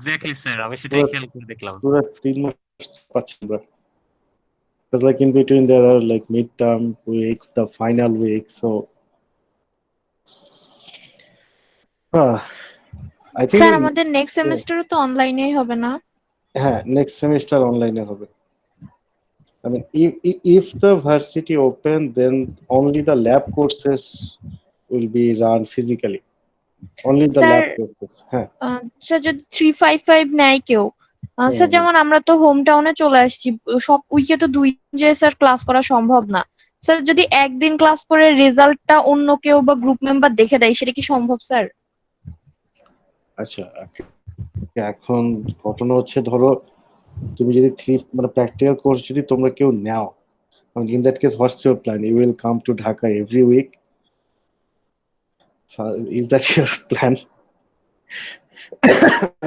Exactly sir, আমি সেটাই পুরো খেয়াল করে দেখলাম। পুরো 3 মাস পাচ্ছি আমরা। Because like in between there are like midterm week, the final week. So uh, I think sir আমাদের নেক্সট yeah, সেমিস্টারও তো অনলাইনেই হবে না? হ্যাঁ next semester online হবে। I mean if the varsity open then only the lab courses will be run physically. Only the sir lab courses. হ্যাঁ। Sir যদি 355 নেয় কেউ, হুম স্যার হুম। যেমন আমরা তো হোম টাউনে চলে আসছি, সব উইকে তো 2 দিন যে স্যার ক্লাস করা সম্ভব না। স্যার যদি একদিন ক্লাস করে রেজাল্টটা অন্য কেউ বা গ্রুপ মেম্বার দেখে দেয়, সেটা কি সম্ভব স্যার? আচ্ছা এখন ঘটনা হচ্ছে ধরো তুমি যদি মানে প্র্যাকটিক্যাল কোর্স যদি তোমরা কেউ নাও, I mean, in that case, what's your plan? You will come to Dhaka every week. So is that your plan?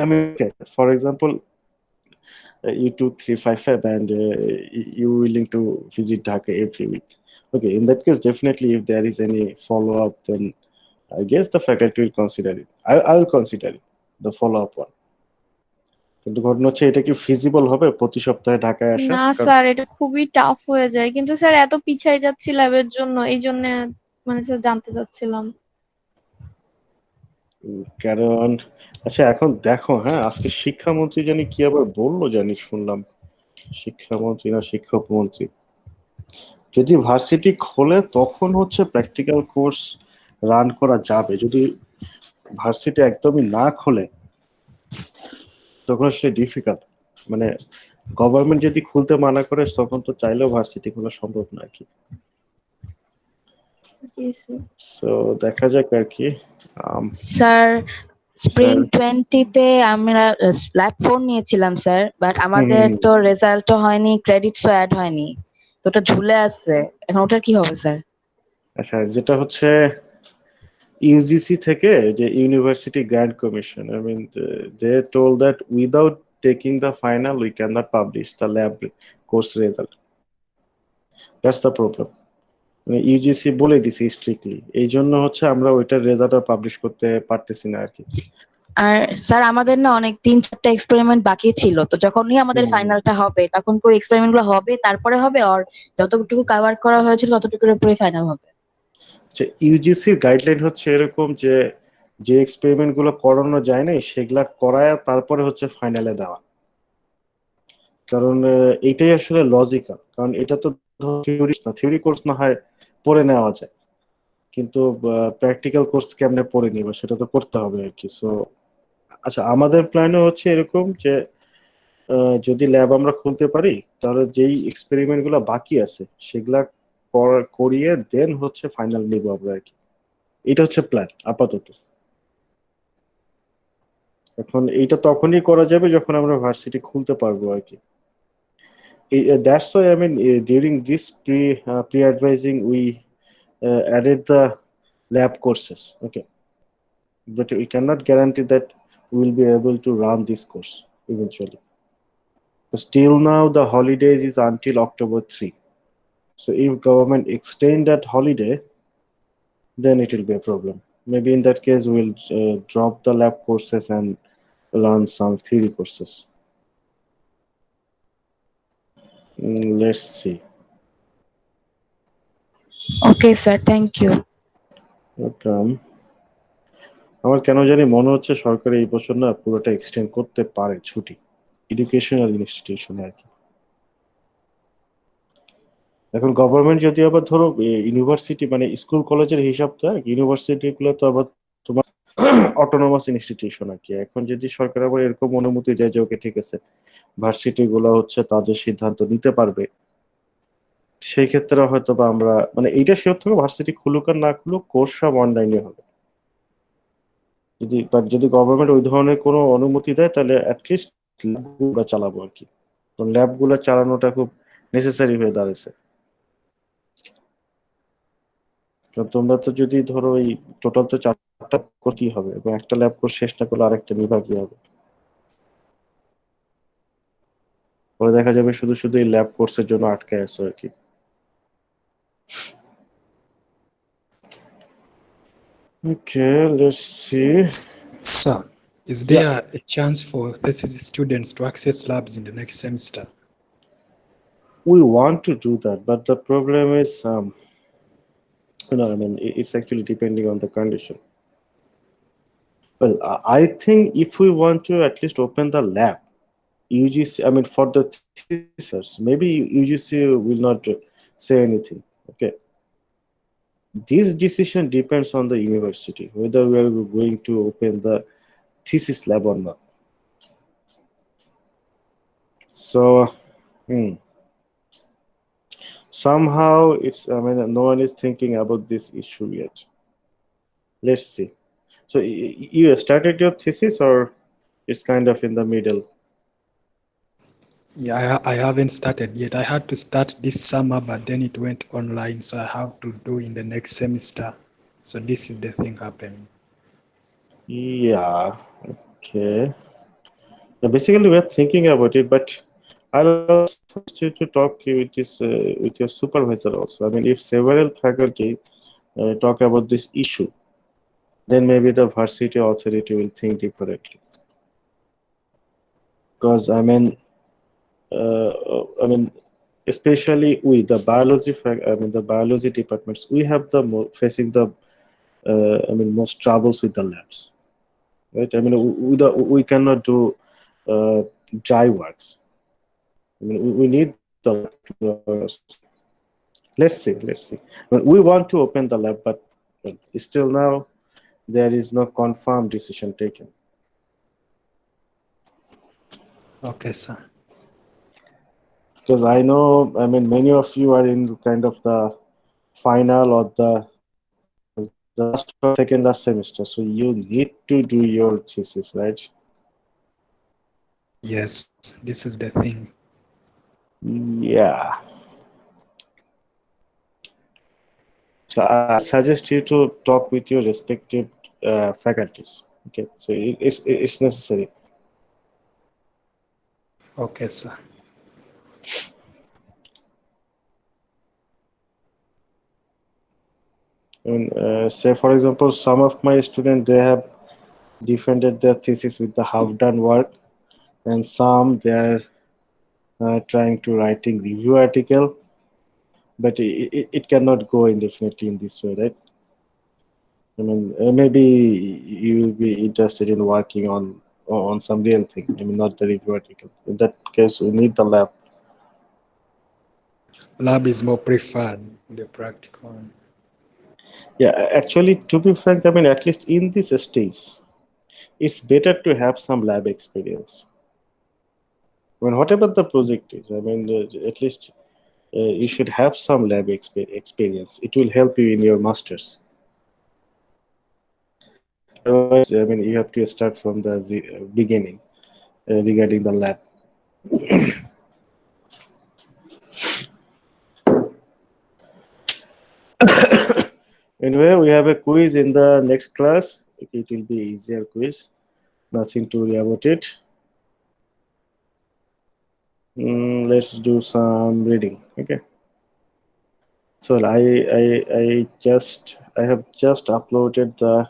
I mean, okay. For example, you took 355 and you willing to visit Dhaka every week. Okay, in that case, definitely, if there is any follow up, then I guess the faculty will consider it. I will consider it, the follow up one. কিন্তু ঘটনা হচ্ছে এটা কি feasible হবে প্রতি সপ্তাহে ঢাকায় আসা? না কারণ স্যার, এটা খুবই টাফ হয়ে যায়। কিন্তু স্যার এত পিছাই যাচ্ছি ল্যাবের জন্য, এই জন্য মানে স্যার জানতে চাচ্ছিলাম। কারণ আচ্ছা এখন দেখো, হ্যাঁ আজকে শিক্ষামন্ত্রী জানি কি আবার বললো জানি শুনলাম, শিক্ষামন্ত্রী না শিক্ষক মন্ত্রী, যদি ভার্সিটি খোলে তখন হচ্ছে প্র্যাকটিক্যাল কোর্স রান করা যাবে, যদি ভার্সিটি একদমই না খোলে তখন সে ডিফিকাল্ট, মানে গভর্নমেন্ট যদি খুলতে মানা করে তখন তো চাইলেও ভার্সিটি খোলা সম্ভব না আর কি। জি স্যার। সো দেখা যাক আর কি। স্যার স্প্রিং স্যার 20-তে আমরা ল্যাব 4 নিয়েছিলাম স্যার, বাট হুম আমাদের হুম হুম। তো রেজাল্টও হয়নি, ক্রেডিটসও অ্যাড হয়নি, তো ওটা ঝুলে আছে এখন, ওটার কি হবে স্যার? আচ্ছা যেটা হচ্ছে ইউজিসি থেকে, যে university grant commission, I mean they told that without taking the final we can not publish the lab course result. That's the problem. মানে ইউজিসি বলে দিছে স্ট্রিক্টলি, এই জন্য হচ্ছে আমরা ওইটার রেজাল্ট পাবলিশ করতে পারতেছি না আর কি। আর স্যার আমাদের না অনেক 3-4টা এক্সপেরিমেন্ট বাকি ছিল, তো যখনই আমাদের হুম। ফাইনালটা হবে তখন কোই এক্সপেরিমেন্ট গুলো হবে তারপরে হবে, আর যতটুকু কভার করা হয়েছিল ততটুকুর উপরে ফাইনাল হবে? যে ইউজিসির গাইডলাইন হচ্ছে এরকম যে যে এক্সপেরিমেন্ট গুলো করানো যায় না সেগুলা করায় তারপরে হচ্ছে ফাইনালে দেওয়া। কারণ এইটাই আসলে লজিক্যাল, কারণ এটা তো থিওরি না, থিওরি কোর্স না হয় পড়ে নেওয়া যায়, কিন্তু প্র্যাকটিক্যাল কোর্স কেমনে পড়ে নিবা সেটা তো করতে হবে আর কি। সো আচ্ছা আমাদের প্ল্যানও হচ্ছে এরকম যে যদি ল্যাব আমরা খুলতে পারি তাহলে যেই এক্সপেরিমেন্ট গুলো বাকি আছে সেগুলা করিয়ে দেন হচ্ছে ফাইনাল নিব আমরা আর কি। এটা হচ্ছে প্ল্যান আপাতত। এখন এইটা তখনই করা যাবে যখন আমরা ভার্সিটি খুলতে পারবো আর কি। That's why I mean during this pre-advising we added the lab courses. Okay, but we cannot guarantee that we will be able to run this course eventually. Still now the holidays is until October 3. So if government extend that holiday, then it will be a problem. Maybe in that case we'll drop the lab courses and run some theory courses. Let's see. Okay sir, thank you. Welcome. আমার কেন জানি মনে হচ্ছে সরকার এই বছর না পুরোটা extend করতে পারে ছুটি, এডুকেশনাল ইনস্টিটিউশনে আর কি। এখন গভর্নমেন্ট যদি আবার ধরো ইউনিভার্সিটি মানে স্কুল কলেজের হিসাবটা, ইউনিভার্সিটি গুলো তো আবার তোমার অটোনোমাস ইনস্টিটিউশন আর কি। এখন যদি সরকার আবার এরকম অনুমতি দেয় যে ওকে ঠিক আছে ভার্সিটি গুলো হচ্ছে তাদের সিদ্ধান্ত নিতে পারবে, সেই ক্ষেত্রে হয়তো বা আমরা মানে এইটা শিওর থাকবো ভার্সিটি খুলুক আর না খুলুক কোর্স সব অনলাইনে হবে। যদি গভর্নমেন্ট ওই ধরনের কোনো অনুমতি দেয় তাহলে অ্যাটলিস্ট ল্যাবগুলো চালাবো আর কি। তো ল্যাবগুলো চালানোটা খুব নেসেসারি হয়ে দাঁড়াচ্ছে। কারণ তোমরা তো যদি ধরো এই টোটাল তো 4টা করতেই হবে এবং একটা ল্যাব কোর্স শেষ না করলে আরেকটা বিভাগই হবে, পরে দেখা যাবে শুধু শুধু এই ল্যাব কোর্সের জন্য আটকায় আছো আর কি। Okay let's see. Sir Is Yeah, there a chance for thesis students to access labs in the next semester? we want to do that, but the problem is, I mean, it's actually depending on the condition. Well, I think if we want to at least open the lab, UGC, I mean, for the thesis, maybe UGC will not say anything. Okay, this decision depends on the university whether we are going to open the thesis lab or not. So, somehow it's, I mean, no one is thinking about this issue yet. Let's see. So, you started your thesis, or it's kind of in the middle? Yeah, I haven't started yet. I had to start this summer, but then it went online, so I have to do in the next semester. So this is the thing happening. Yeah. Okay. Basically, we're thinking about it, but I'll also suggest you to talk with your supervisor also. I mean, if several faculty talk about this issue, then maybe the varsity authority will think differently. Because I mean, especially we, the the biology departments, we have the facing the most troubles with the labs, right? I mean, we cannot do dry works. I mean, we need the lab to do our. Let's see, let's see. Well, we want to open the lab, but still now there is no confirmed decision taken. Okay, sir. Because I know, I mean, many of you are in kind of the final or the last or second last semester, so you need to do your thesis, right? Yes, this is the thing. Yeah. So I suggest you to talk with your respective faculties. Okay, so it's necessary. Okay, sir. And say, for example, some of my students, they have defended their thesis with the half done work, and some they are trying to writing review article, but it cannot go indefinitely in this way, right? I mean, maybe you will be interested in working on some real thing. I mean, not the review article. In that case, we need the lab. Lab is more preferred, the practical one. Yeah, actually, to be frank, I mean, at least in this stage, it's better to have some lab experience. I mean, whatever the project is, I mean, at least you should have some lab experience. It will help you in your masters. Otherwise, I mean, you have to start from the beginning regarding the lab. Anyway, we have a quiz in the next class. Okay, it will be easier quiz. Nothing to worry about it. Let's do some reading. Okay. So I have just uploaded the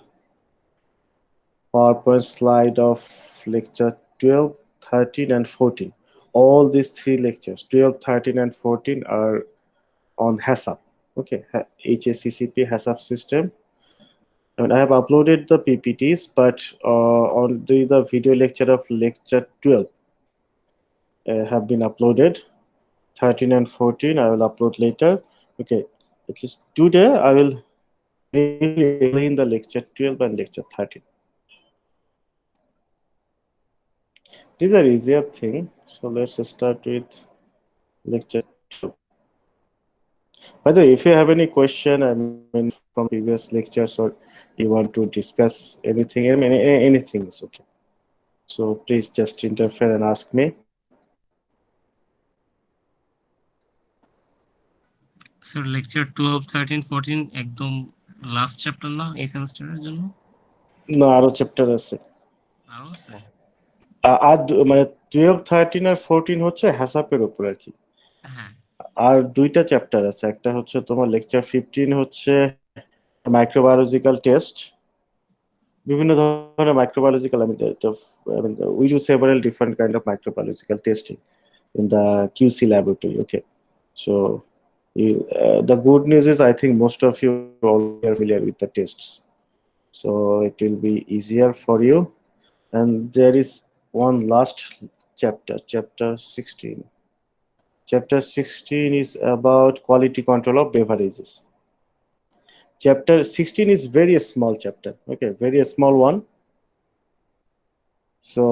PowerPoint slide of lecture 12, 13, and 14. All these three lectures, 12, 13, and 14, are on HACCP. Okay, HACCP HACCP system. And I have uploaded the PPTs, but on the video lecture of lecture 12 have been uploaded. 13 and 14 I will upload later. Okay, at least today I will explain the lecture 12 and lecture 13. These are easier thing. So let's start with lecture 2. By the way, if you have any question, I mean, from previous lectures, or you want to discuss anything, I mean, anything is okay. So please just interfere and ask me. Sir lecture 12 13 14 একদম last chapter না এই সেমিস্টারের জন্য না, আরো chapter আছে। আরো আছে আর মানে 12, 13 আর 14 হচ্ছে হ্যাসাপের উপর আর কি। হ্যাঁ আর দুইটা চ্যাপ্টার আছে, একটা হচ্ছে তোমার লেকচার 15 হচ্ছে মাইক্রোবায়োলজিক্যাল টেস্ট, বিভিন্ন ধরনের microbiological we do several different kind of microbiological testing in the QC laboratory. Okay, so the good news is I think most of you already are familiar with the tests, so it will be easier for you. And there is one last chapter, chapter 16. Chapter 16 is about quality control of beverages. Chapter 16 is very small chapter, okay, very small one. So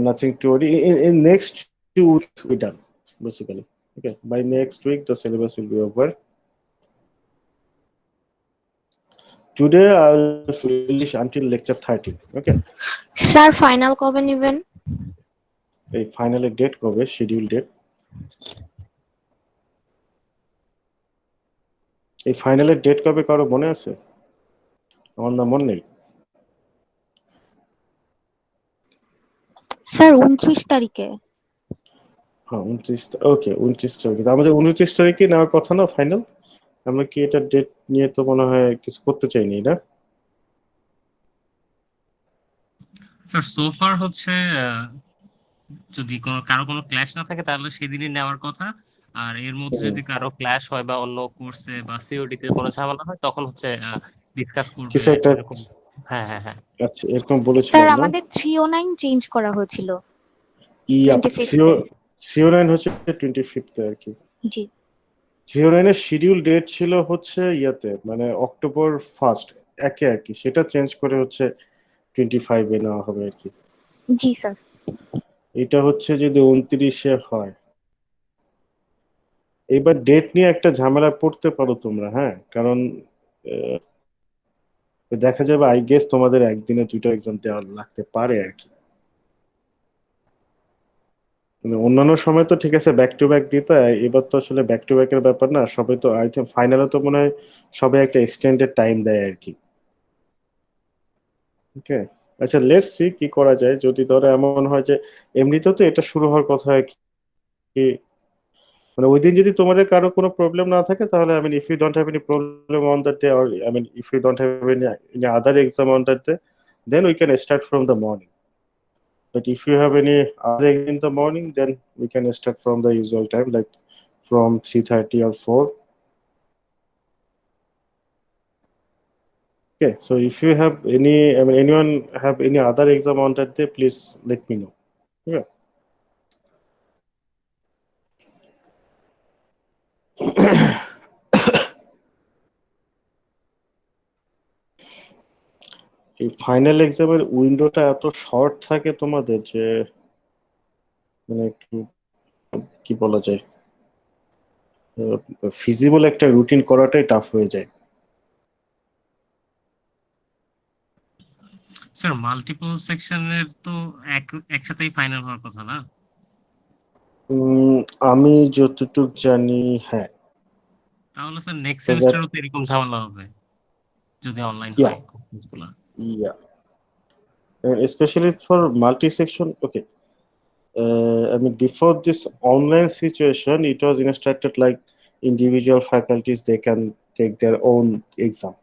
nothing to worry. In next 2 weeks we done basically. Okay, by next week the syllabus will be over. Today I will finish until lecture 13. Okay, sir final কবে নেবেন? এই ফাইনালের date কবে, schedule date? এই ফাইনালের date কবে কারো মনে আছে? আমার না মনে নেই। স্যার 29 তারিখে। হ্যাঁ 29, ওকে 29 তারিখে। আমাদের 29 তারিখে নেওয়ার কথা না ফাইনাল? আমরা কি এটা ডেট নিয়ে তো মনে হয় কিছু করতে চাইনি না? স্যার সোফার হচ্ছে যদি কারো কোনো ক্লাস না থাকে তাহলে সেদিনই নেওয়ার কথা, আর এর মধ্যে যদি কারো ক্লাস হয় বা অন্য কোর্সে বা সিওডি তে কোনো ঝামেলা হয় তখন হচ্ছে ডিসকাস করবে কিছু একটা, এরকম। হ্যাঁ হ্যাঁ হ্যাঁ আচ্ছা এরকম বলেছিলাম স্যার না? আমাদের 309 চেঞ্জ করা হয়েছিল ইয়া 25 CO9 হচ্ছে 25 আর কি। জি। CO9 এর শিডিউল ডেট ছিল হচ্ছে ইয়াতে মানে অক্টোবর 1 একে আর কি, সেটা চেঞ্জ করে হচ্ছে 25 এ নেওয়া হবে আর কি। জি স্যার। এটা হচ্ছে যদি 29-এ হয়। এবার ডেট নিয়ে একটা ঝামেলা পড়তে পারো তোমরা, হ্যাঁ, কারণ দেখা যাবে আই গেস তোমাদের একদিনে 2টা এক্সাম দেওয়া লাগতে পারে আর কি। মানে অন্যান্য সময় তো ঠিক আছে ব্যাক টু ব্যাক দিতে, এবার তো আসলে ব্যাক টু ব্যাক এর ব্যাপার না, সবাই তো আই থিঙ্ক ফাইনালে তো মনে হয় সবাই একটা এক্সটেন্ডেড টাইম দেয় আর কি। ওকে, আচ্ছা লেটস সি কি করা যায়। যদি ধরো এমন হয় যে এমনিতেও তো এটা শুরু হওয়ার কথা আর কি, মানে ওই দিন যদি তোমাদের কারো কোনো প্রবলেম না থাকে তাহলে I mean if you don't have any problem on that day, or I mean if you don't have any other exam on that day, then we can start from the morning. But if you have any other in the morning, then we can start from the usual time, like from 3:30 or 4. Okay, so if you have any, I mean, anyone have any other exam on that day, please let me know. Okay. এই final এক্সামের উইন্ডোটা এত short থাকে তোমাদের যে মানে একটু কি বলা যায়, ফিজিবল একটা রুটিন করাটাই টাফ হয়ে যায়। স্যার মাল্টিপল সেকশনের তো একসাথেই ফাইনাল হওয়ার কথা না? আমি যতটুক জানি হ্যাঁ। তাহলে স্যার নেক্সট So that, সেমিস্টারও তো এরকম ঝামেলা হবে যদি অনলাইন yeah, হয় কোর্সগুলো। yeah. Especially for multi-section, okay. I mean, before this online situation, it was instructed like individual faculties, they can take their own exam.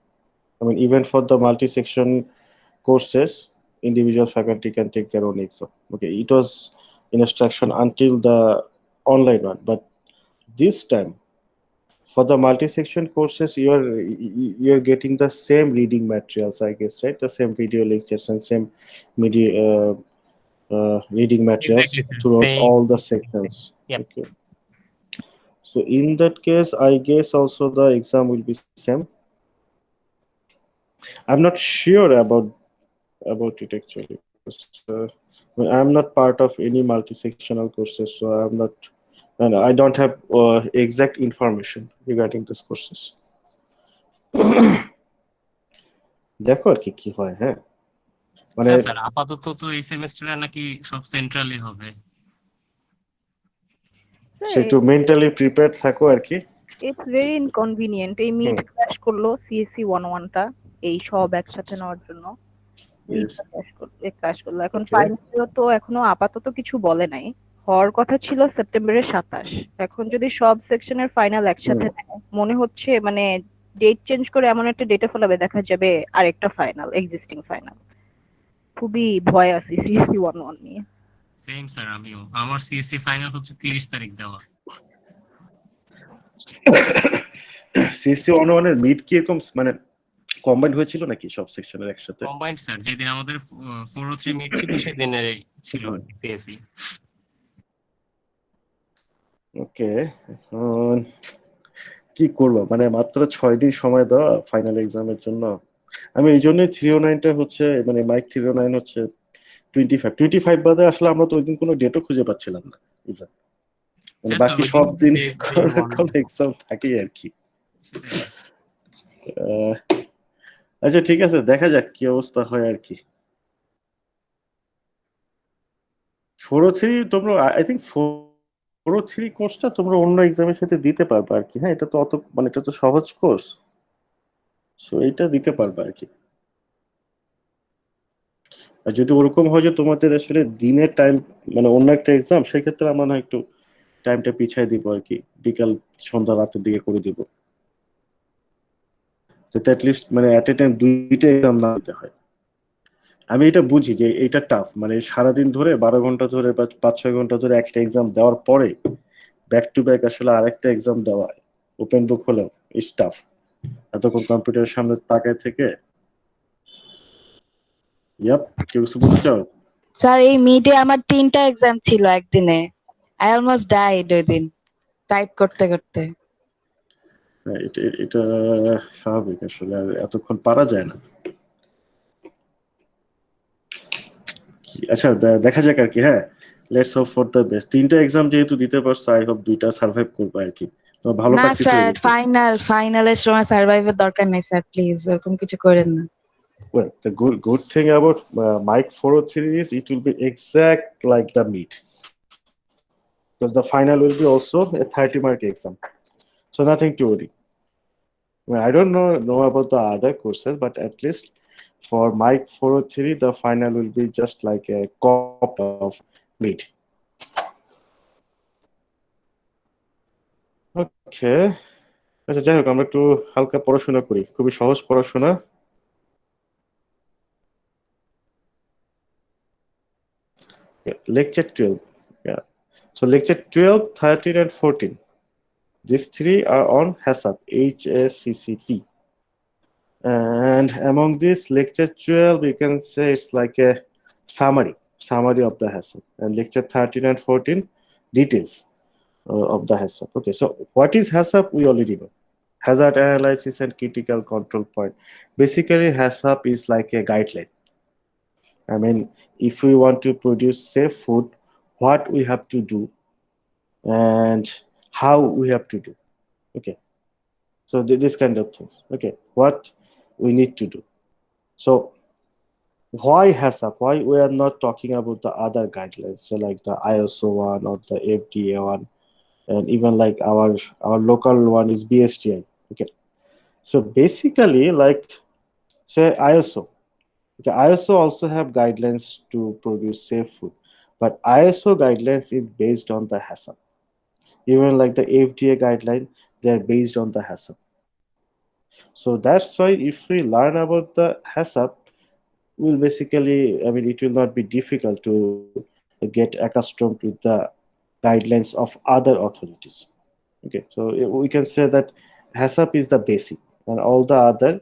I mean, even for the multi-section courses, individual faculty can take their own exam. Okay, it was instruction until the online one, but this time for the multi-section courses, you're getting the same reading materials, I guess, right? The same video lectures and same media reading materials Exactly, sir. throughout Same. all the sections. Yep. Okay, so in that case I guess also the exam will be same. I'm not sure about it actually, because I'm not part of any multi-sectional courses, so I'm not, and I don't have exact information regarding these courses. দেখো আর কি কি হয়। হ্যাঁ মানে হ্যাঁ sir, আপাতত তো এই সেমিস্টারে নাকি সব সেন্ট্রালি হবে। সে একটু মেন্টালি প্রিপেয়ার থাকো আর কি। ইটস ভেরি ইনকনভিনিয়েন্ট এই মিড ক্র্যাশ করলো সিএসসি 101টা এই সব একসাথে নেওয়ার জন্য Yes. ক্র্যাশ করলো। এখন Okay. ফাইনাল তো এখনো আপাতত কিছু বলে নাই, হওয়ার কথা ছিল সেপ্টেম্বরের 27। এখন যদি সব সেকশনের ফাইনাল একসাথে নেয় মনে হচ্ছে মানে ডেট চেঞ্জ করে এমন একটা ডেটে ফেলাবে দেখা যাবে আরেকটা ফাইনাল, এক্সিস্টিং ফাইনাল। খুবই ভয় আছি সিএসসি 1-1 নিয়ে। সেম স্যার, আমিও। আমার সিএসসি ফাইনাল হচ্ছে 30 তারিখ দেওয়া। সিএসসি 101 এর মিড কি এরকম মানে কম্বাইন্ড হয়েছিল নাকি সব সেকশনের একসাথে? কম্বাইন্ড স্যার, যেদিন আমাদের 403 মিড ছিল সেদিনের ছিল সিএসসি। ওকে, কি করবো মানে মাত্র 6 দিন সময় দেওয়া ফাইনাল এক্সামের জন্য। আমি এই জন্যই 309টা হচ্ছে মানে মাইক 309 হচ্ছে 25 বাদে আসলে আমরা তো ওই দিন কোনো ডেটও খুঁজে পাচ্ছিলাম না even। মানে হ্যাঁ স্যার, বাকি ওই দিন সব দিন ডেট কোনো এক্সাম থাকেই আর কি। আচ্ছা ঠিক আছে, দেখা যাক কি অবস্থা হয় আর কি। 403 তোমরা আই থিঙ্ক 403 কোর্সটা তোমরা অন্য এক্সামের সাথে দিতে পারবে আর কি। হ্যাঁ, এটা তো অত মানে এটা তো সহজ কোর্স, সো এইটা দিতে পারবে আর কি। আর যদি ওরকম হয় যে তোমাদের আসলে দিনের টাইম মানে অন্য একটা এক্সাম, সেক্ষেত্রে আমরা না একটু টাইমটা পিছাই দিব আর কি, বিকাল সন্ধ্যা রাতের দিকে করে দিব, যাতে অ্যাটলিস্ট মানে অ্যাট এ টাইম দুইটা এক্সাম না দিতে হয়। আমি এটা বুঝি যে এটা টাফ, মানে সারাদিন ধরে 12 ঘন্টা ধরে বা 5-6 ঘন্টা ধরে একটা এক্সাম দেওয়ার পরে ব্যাক টু ব্যাক আসলে আরেকটা এক্সাম দেওয়া ওপেন বুক হলেও ইটস টাফ। এতক্ষণ কম্পিউটারের সামনে তাকায় থেকে। ইয়াপ, কেউ কিছু বলতে চাও? স্যার এই মিডে আমার 3টা এক্সাম ছিল একদিনে। আই অলমোস্ট ডাইড ওই দিন টাইপ করতে করতে। হ্যাঁ, এটা স্বাভাবিক আসলে, আর এতক্ষণ পারা যায় না। আচ্ছা দেখা যাক আর কি। হ্যাঁ, let's hope for the best. 3টা এক্সাম যেহেতু দিতে পারছো, আই হোপ 2টা সার্ভাইভ করবে আর কি। তোমার ভালো না প্র্যাকটিস হয়ে স্যার, গেছে। ফাইনালের সময় সার্ভাইভের দরকার নেই স্যার, প্লিজ এরকম কিছু করেন না। Well, the good thing about Mike 403 is it will be exact like the meet, because the final will be also a 30-mark exam, so nothing to worry. I don't know about the other courses, but at least for Mike 403 the final will be just like a copy of meet. Okay, আচ্ছা যাই হোক, আমরা একটু হালকা পড়াশোনা করি, খুবই সহজ পড়াশোনা। Lecture 12. Yeah. So lecture 12, 13 and 14. These three are on HACCP, HACCP. And among this lecture 12, you can say it's like a summary of the HACCP. And lecture 13 and 14, details of the HACCP. Okay, so what is HACCP? We already know. Hazard analysis and critical control point. Basically, HACCP is like a guideline. I mean, if we want to produce safe food, what we have to do and how we have to do. Okay, so this kind of things. Okay, what we need to do. So why HACCP? Why we are not talking about the other guidelines, so like the ISO one or the FDA one, and even like our local one is BSTI. Okay, so basically like say ISO. Okay, ISO also have guidelines to produce safe food, but ISO guidelines is based on the HACCP. Even like the FDA guideline, they're based on the HACCP. So that's why if we learn about the HACCP, we'll basically, I mean, it will not be difficult to get accustomed with the guidelines of other authorities. Okay, so we can say that HACCP is the basic, and all the other,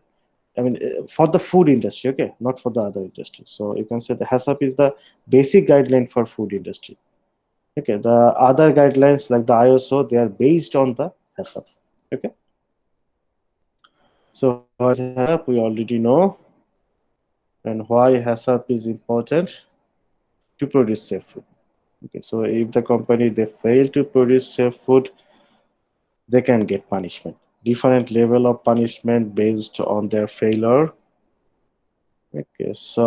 I mean, for the food industry, okay, not for the other industry. So you can say the HACCP is the basic guideline for food industry. Okay, the other guidelines like the ISO, they are based on the HACCP. Okay, so HACCP we already know, and why HACCP is important to produce safe food. Okay, so if the company they fail to produce safe food, they can get punishment, different level of punishment based on their failure. Okay, so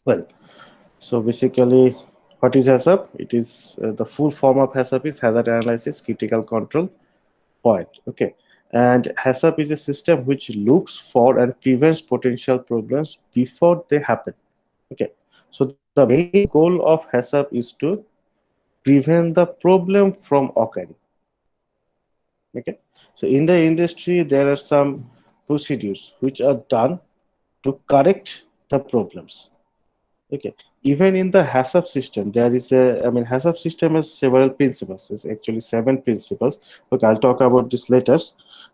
well, so basically what is HACCP? It is the full form of HACCP is hazard analysis critical control point. Okay, and HACCP is a system which looks for and prevents potential problems before they happen. Okay, so the main goal of HACCP is to prevent the problem from occurring. Okay, so in the industry there are some procedures which are done to to correct the problems. Okay, even in the HACCP system, there is HACCP system has several principles. It's actually 7 principles. Okay, I'll talk about this later.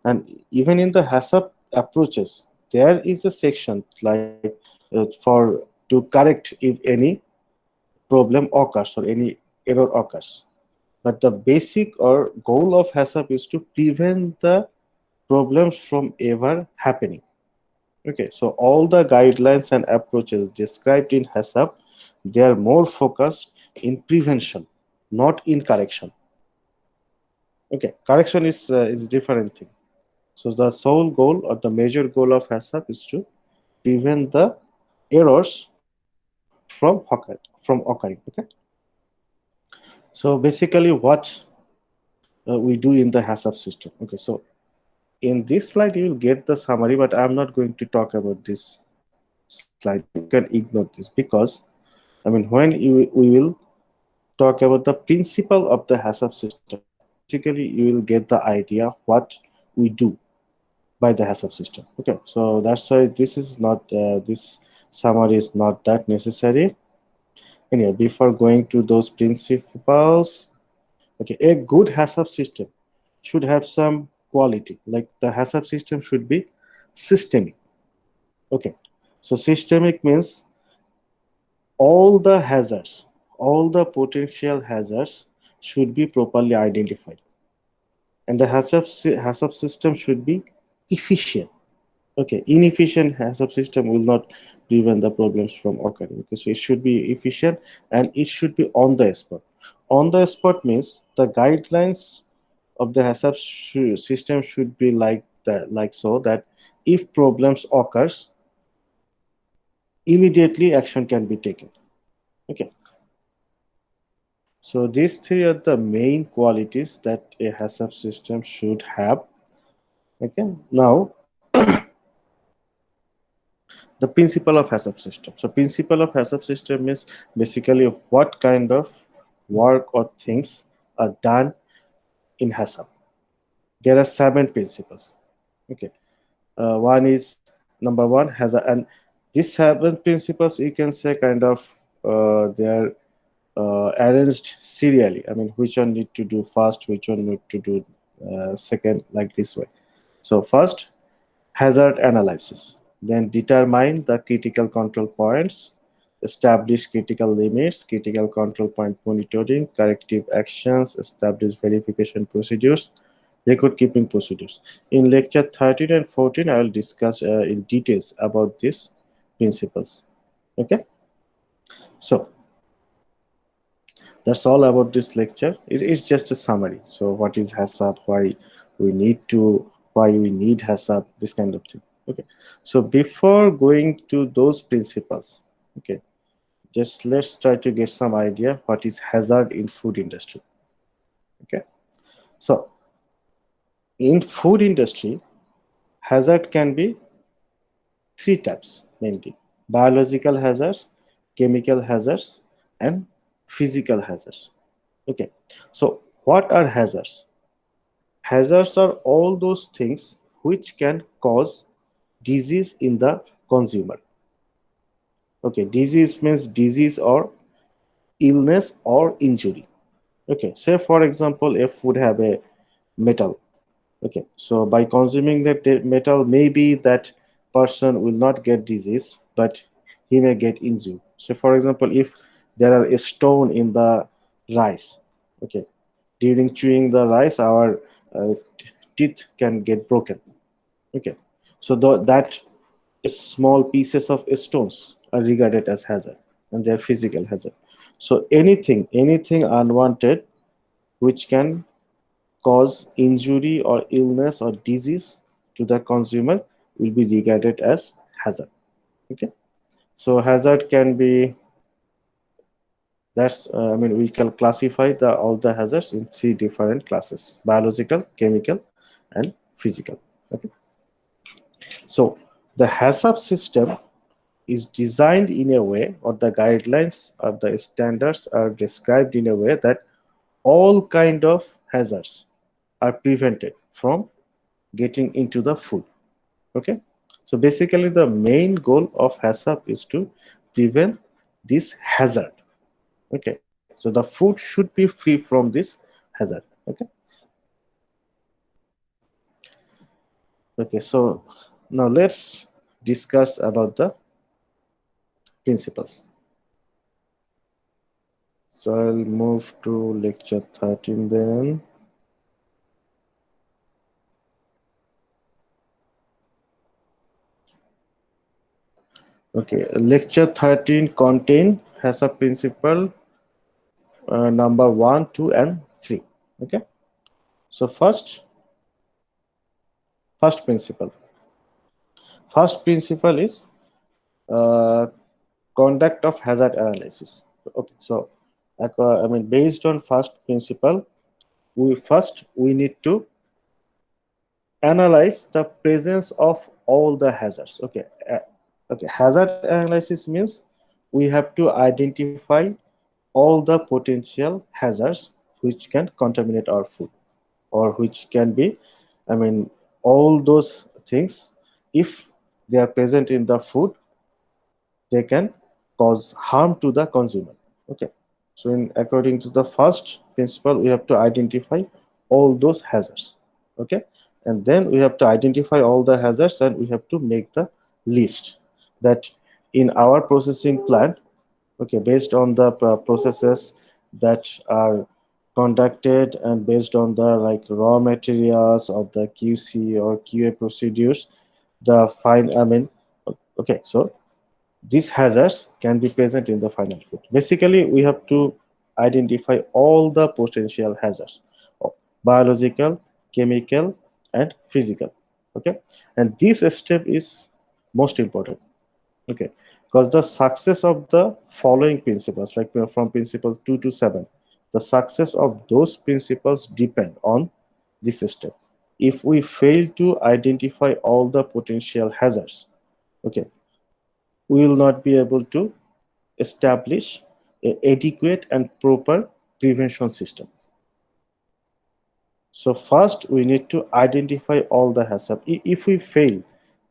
And even in the HACCP approaches, there is a section like for to correct if any problem occurs or any error occurs. But the basic or goal of HACCP is to prevent the problems from ever happening. Okay, so all the guidelines and approaches described in HACCP, they are more focused in prevention, not in correction. Okay, correction is different thing. So the sole goal or the major goal of HACCP is to prevent the errors from occurring. Okay, so basically what we do in the HACCP system. Okay, so in this slide you will get the summary, but I'm not going to talk about this slide. You can ignore this because when we will talk about the principle of the HACCP system, basically you will get the idea what we do by the HACCP system. Okay, so that's why this is not this summary is not that necessary. Anyway, before going to those principles, okay, a good HACCP system should have some quality. Like the HACCP system should be systemic. Okay, so systemic means all the hazards, all the potential hazards should be properly identified, and the HACCP system should be efficient. Okay, inefficient HACCP system will not prevent the problems from occurring. Okay, so it should be efficient and it should be on the spot. On the spot means the guidelines of the HACCP system should be like that, like so that if problems occurs, immediately action can be taken. Okay, so these 3 are the main qualities that a HACCP system should have. Okay, now the principle of HACCP system. So principle of HACCP system is basically what kind of work or things are done in HACCP. There are 7 principles. Okay, one is number 1 hazard, and these 7 principles you can say kind of they are arranged serially. Which one need to do first, which one need to do second, like this way. So first, hazard analysis, then determine the critical control points, establish critical limits, critical control point monitoring, corrective actions, establish verification procedures, record keeping procedures. In lecture 13 and 14 I will discuss in details about these principles. Okay, so that's all about this lecture. It is just a summary. So what is HACCP, why we need HACCP, this kind of thing. Okay, so before going to those principles, okay, just let's try to get some idea what is hazard in food industry. Okay, so in food industry, hazard can be 3 types mainly: biological hazards, chemical hazards, and physical hazards. Okay, so what are hazards? Hazards are all those things which can cause disease in the consumer. Okay, disease means disease or illness or injury. Okay, say for example, if food have a metal. Okay, so by consuming that metal, maybe that person will not get disease, but he may get injury. So for example, if there are a stone in the rice, okay, during chewing the rice, our teeth can get broken. Okay, so that small pieces of stones are regarded as hazard, and they are physical hazard. So anything unwanted which can cause injury or illness or disease to the consumer will be regarded as hazard. Okay, so hazard can be, that's we can classify all the hazards in 3 different classes: biological, chemical, and physical. Okay, so the HACCP system is designed in a way, or the guidelines or the standards are described in a way that all kind of hazards are prevented from getting into the food. Okay, So basically, the main goal of HACCP is to prevent this hazard. Okay, so the food should be free from this hazard. Okay. Okay, so now let's discuss about the principles. So I'll move to lecture 13 then. Okay, lecture 13 contain has a principle number 1, 2, and 3. Okay, so first principle. First principle is conduct of hazard analysis. Okay, so I mean, based on first principle, we need to analyze the presence of all the hazards. Okay, okay. Hazard analysis means we have to identify all the potential hazards which can contaminate our food, or which can be, I mean, all those things, if they are present in the food, they can cause harm to the consumer. Okay, so according to the first principle, we have to identify all those hazards. Okay, and then we have to identify all the hazards, and we have to make the list that in our processing plant, okay, based on the processes that are conducted, and based on the like raw materials of the QC or QA procedures, the fine, I mean, okay, so these hazards can be present in the final food. Basically, we have to identify all the potential hazards of biological, chemical, and physical. Okay, and this step is most important. Okay, because the success of the following principles, like from principle 2 to 7, the success of those principles depend on this step. If we fail to identify all the potential hazards, okay, we will not be able to establish an adequate and proper prevention system. So first, we need to identify all the hazards. If we fail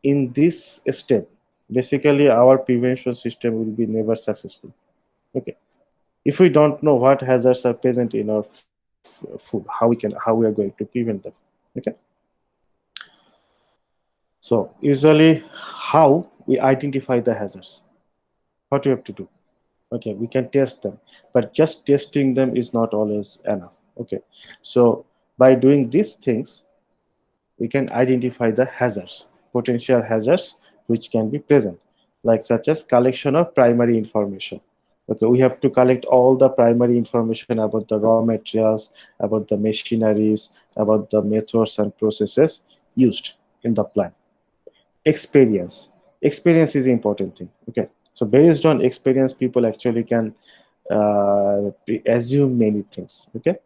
in this step, basically our prevention system will be never successful. Okay, if we don't know what hazards are present in our food, how we are going to prevent them. Okay, so usually how we identify the hazards, what we have to do. Okay, we can test them, but just testing them is not always enough. Okay, so by doing these things, we can identify the hazards, potential hazards which can be present, like such as collection of primary information. Okay, we have to collect all the primary information about the raw materials, about the machineries, about the methods and processes used in the plant. Experience is important thing. Okay, so based on experience, people actually can assume many things. Okay,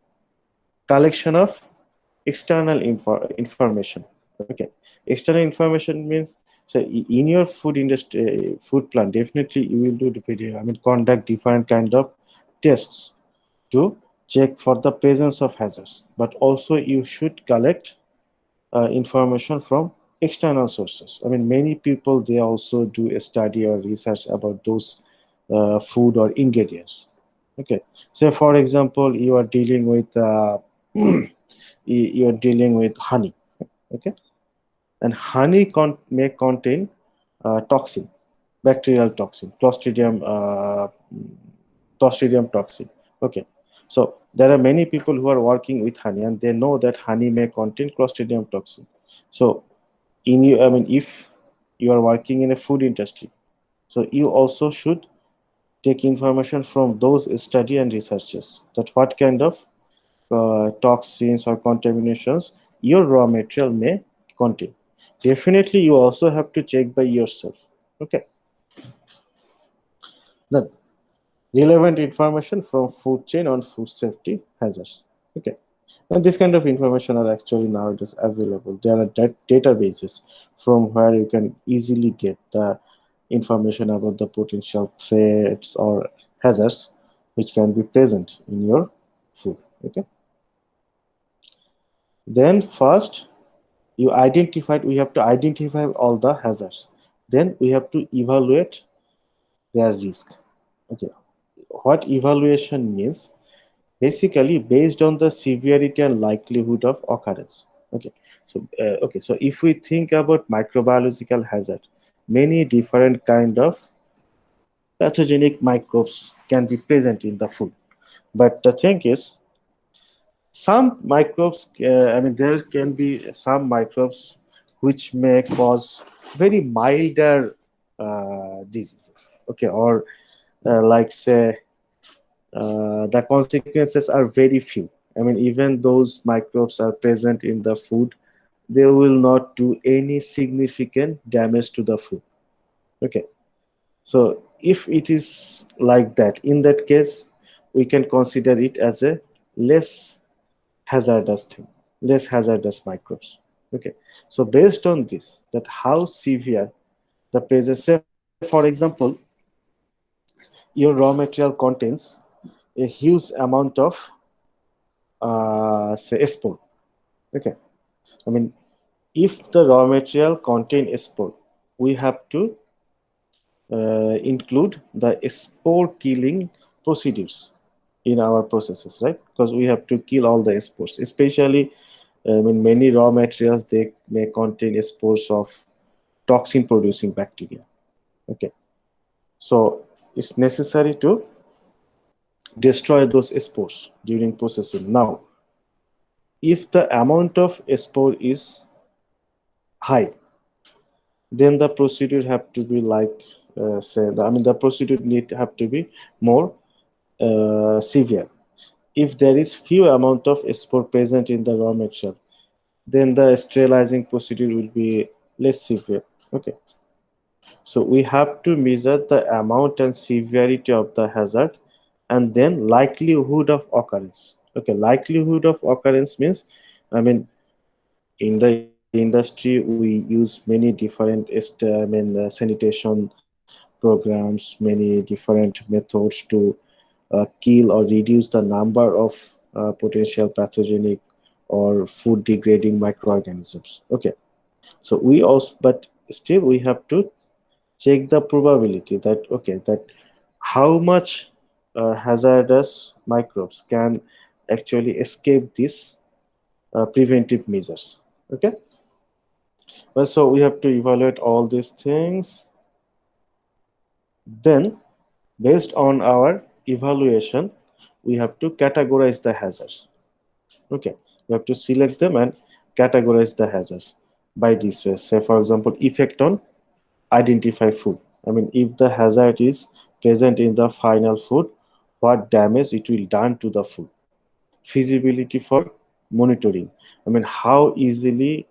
collection of external information. Okay, external information means, so in your food industry, food plant, definitely you will do the video, I mean, conduct different kind of tests to check for the presence of hazards, but also you should collect information from external sources. I mean, many people, they also do a study or research about those food or ingredients. Okay, so for example, you are dealing with you are dealing with honey. Okay, and honey may contain toxin, bacterial toxin, clostridium toxin. Okay, so there are many people who are working with honey, and they know that honey may contain clostridium toxin. So in you, I mean, if you are working in a food industry, so you also should take information from those study and researchers, that what kind of toxins or contaminations your raw material may contain. Definitely, you also have to check by yourself. Okay. Then relevant information from food chain on food safety hazards. Okay, and this kind of information are actually nowadays available. There are databases from where you can easily get the information about the potential threats or hazards which can be present in your food. Okay, then first We have to identify all the hazards. Then we have to evaluate their risk. Okay, what evaluation means? Basically based on the severity and likelihood of occurrence. So if we think about microbiological hazard, many different kind of pathogenic microbes can be present in the food. But the thing is, some microbes, there can be some microbes which may cause very milder diseases. Okay, or like say the consequences are very few. Even those microbes are present in the food, they will not do any significant damage to the food. Okay, so if it is like that, in that case, we can consider it as a less hazardous thing, less hazardous microbes. Okay, so based on this, that how severe the presence, say for example, your raw material contains a huge amount of say spore. Okay, I mean, if the raw material contain spore, we have to include the spore killing procedures in our processes, right? Because we have to kill all the spores, especially many raw materials, they may contain spores of toxin producing bacteria. Okay, so it's necessary to destroy those spores during processing. Now, if the amount of spore is high, then the procedure have to be like the procedure need have to be more severe. If there is few amount of spore present in the raw material, then the sterilizing procedure will be less severe. Okay, so we have to measure the amount and severity of the hazard, and then likelihood of occurrence. Okay, likelihood of occurrence means, I mean, in the industry we use many different sanitation programs, many different methods to kill or reduce the number of potential pathogenic or food degrading microorganisms. Okay, so we also, but still we have to check the probability that, okay, that how much hazardous microbes can actually escape these preventive measures. Okay, well, so we have to evaluate all these things. Then based on our evaluation, we have to categorize the hazards. Okay, we have to select them and categorize the hazards by this way. Say for example, effect on identify food. If the hazard is present in the final food, what damage it will done to the food. Feasibility for monitoring. How easily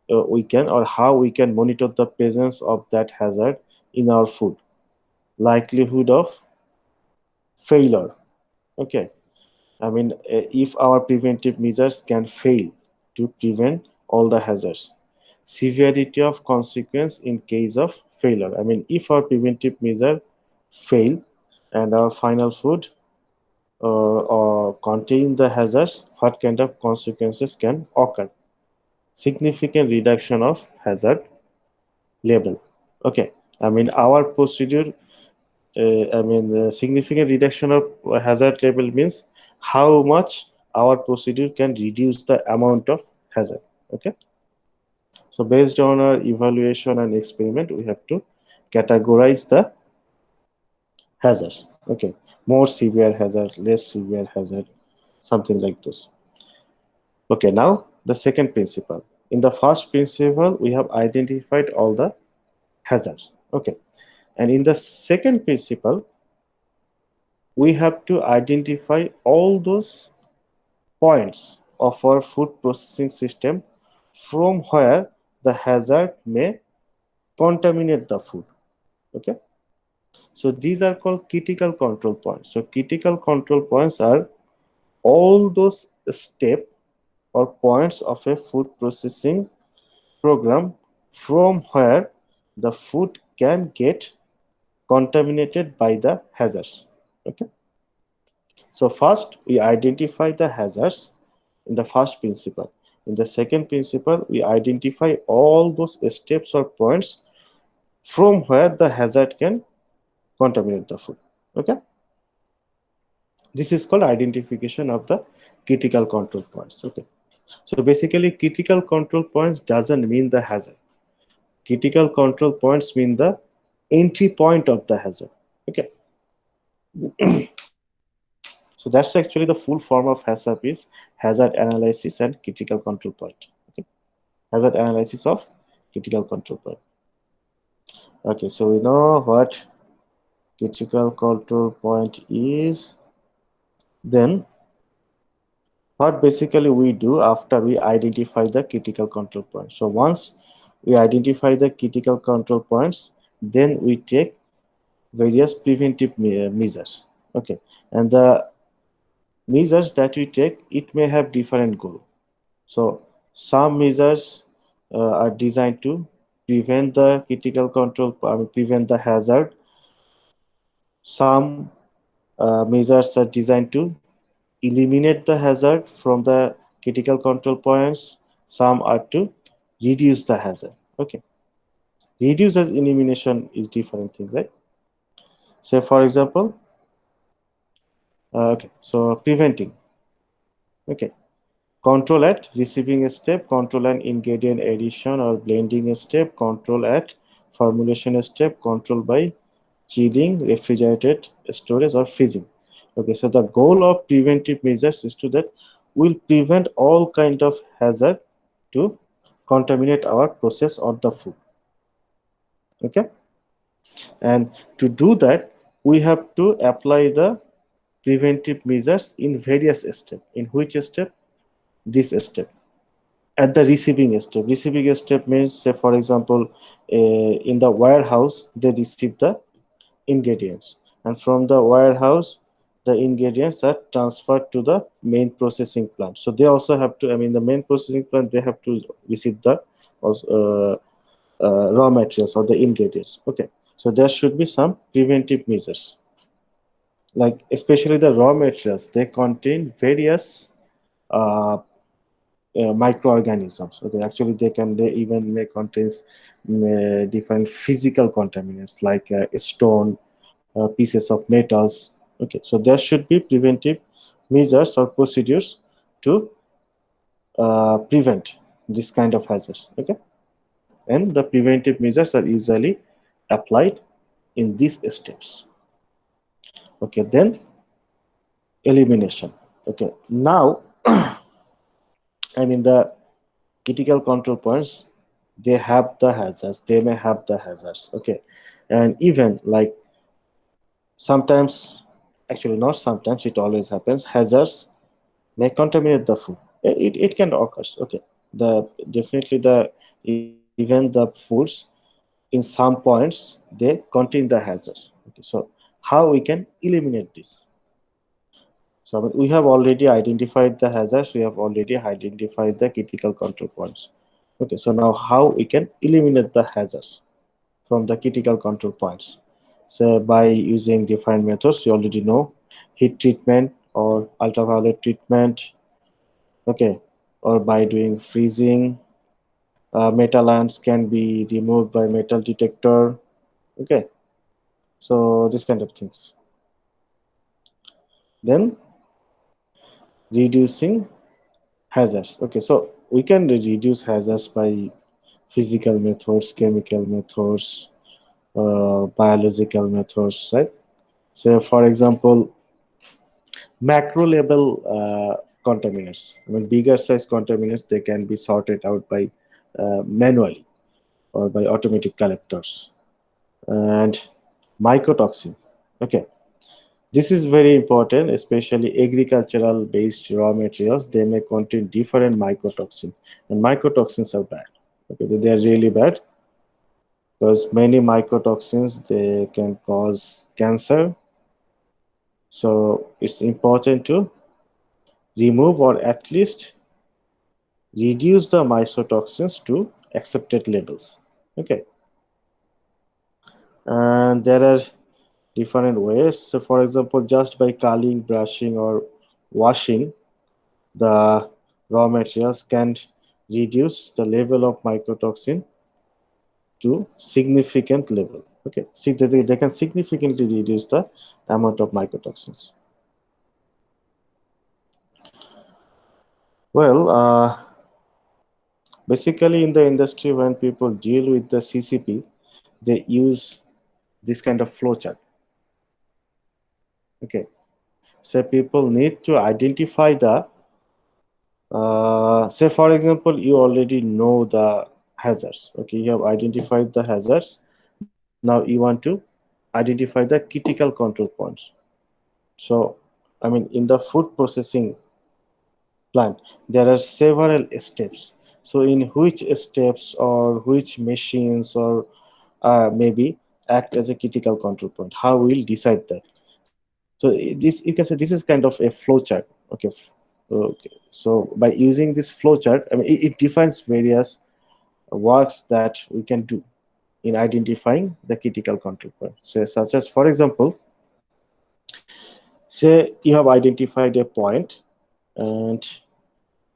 we can, or how we can monitor the presence of that hazard in our food. Likelihood of failure. Okay, if our preventive measures can fail to prevent all the hazards. Severity of consequence in case of failure. If our preventive measure fail and our final food or contain the hazards, what kind of consequences can occur? Significant reduction of hazard level. Okay, our procedure, significant reduction of hazard level means how much our procedure can reduce the amount of hazard. Okay, so based on our evaluation and experiment, we have to categorize the hazards. Okay, more severe hazard, less severe hazard, something like this. Okay, now the second principle. In the first principle, we have identified all the hazards. Okay, and in the second principle, we have to identify all those points of our food processing system from where the hazard may contaminate the food. Okay, so these are called critical control points. So critical control points are all those steps or points of a food processing program from where the food can get contaminated by the hazards. Okay, so first we identify the hazards in the first principle. In the second principle, we identify all those steps or points from where the hazard can contaminate the food. Okay, this is called identification of the critical control points. Okay, so basically critical control points doesn't mean the hazard. Critical control points mean the entry point of the hazard. Okay, so that's actually the full form of HACCP is hazard analysis and critical control point. Okay, hazard analysis of critical control point. Okay, so we know what critical control point is. Then what basically we do after we identify the critical control point. So once we identify the critical control points, then we take various preventive measures. Okay, and the measures that we take, it may have different goal. So some measures are designed to prevent the critical control, prevent the hazard. Some measures are designed to eliminate the hazard from the critical control points. Some are to reduce the hazard. Okay, reduce as elimination is different thing, right? So for example, okay, so preventing. Okay, control at receiving step, control an ingredient addition or blending step, control at formulation step, control by chilling, refrigerated storage or freezing. Okay, so the goal of preventive measures is to that will prevent all kind of hazard to contaminate our process or the food. Okay, and to do that we have to apply the preventive measures in various steps. In which step? This step. At the receiving step. Receiving step means, say for example, in the warehouse they receive the ingredients, and from the warehouse the ingredients are transferred to the main processing plant. So they also have to, I mean, the main processing plant, they have to receive the raw materials or the ingredients. Okay, so there should be some preventive measures, like especially the raw materials, they contain various microorganisms. Okay, actually they even may contains different physical contaminants like stone, pieces of metals. Okay, so there should be preventive measures or procedures to prevent this kind of hazards. Okay, and the preventive measures are usually applied in these steps. Okay, then elimination. Okay, now I mean the critical control points, they have the hazards, they may have the hazards. Okay, and even like sometimes, actually not sometimes, it always happens, hazards may contaminate the food. It can occur. Okay, the definitely the even the foods in some points they contain the hazards. Okay, so how we can eliminate this? So I mean, we have already identified the hazards, we have already identified the critical control points. Okay, so now how we can eliminate the hazards from the critical control points? So by using different methods, you already know, heat treatment or ultraviolet treatment. Okay, or by doing freezing. Metal ants can be removed by metal detector. Okay, so this kind of things. Then reducing hazards. Okay, so we can reduce hazards by physical methods, chemical methods, biological methods, right? So for example, macro level contaminants, I mean bigger size contaminants, they can be sorted out by manually or by automatic collectors. And mycotoxins. Okay, this is very important, especially agricultural based raw materials. They may contain different mycotoxin, and mycotoxins are bad. Okay, they are really bad because many mycotoxins, they can cause cancer. So it's important to remove or at least reduce the mycotoxins to accepted levels. Okay, and there are different ways. So for example, just by culling, brushing or washing the raw materials can reduce the level of mycotoxin to significant level. Okay, see that they can significantly reduce the amount of mycotoxins. Well, basically in the industry, when people deal with the CCP, they use this kind of flowchart. Okay, so people need to identify the, say for example, you already know the hazards. Okay, you have identified the hazards. Now you want to identify the critical control points. So, I mean, in the food processing plant, there are several steps. So, in which steps or which machines or maybe act as a critical control point? How we'll decide that? So this, you can say, this is kind of a flow chart. Okay. Okay. So by using this flow chart, I mean, it defines various works that we can do in identifying the critical control point. So, such as, for example, say you have identified a point and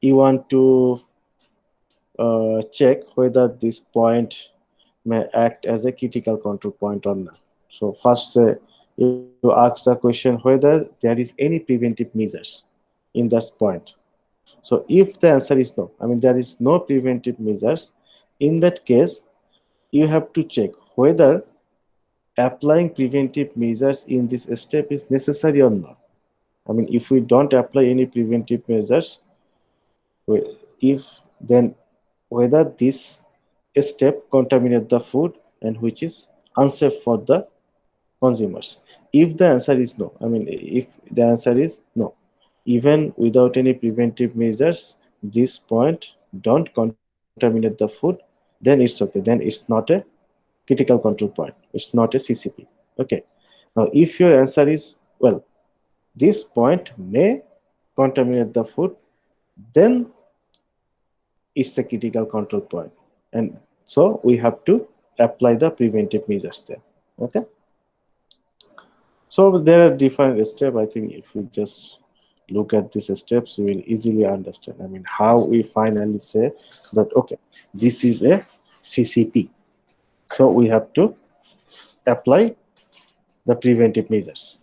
you want to check whether this point may act as a critical control point or not. So first, you ask the question whether there is any preventive measures in that point. So if the answer is no, I mean there is no preventive measures, in that case, you have to check whether applying preventive measures in this step is necessary or not. I mean, if we don't apply any preventive measures, if then whether this step contaminate the food and which is unsafe for the consumers. If the answer is no, I mean, if the answer is no, even without any preventive measures, this point don't contaminate the food, then it's okay. Then it's not a critical control point. It's not a CCP. Okay. Now, if your answer is, well, this point may contaminate the food, then it's a critical control point. And so we have to apply the preventive measures there. Okay. So there are different steps. I think if we just look at these steps, we will easily understand. I mean, how we finally say that, okay, this is a CCP. So we have to apply the preventive measures.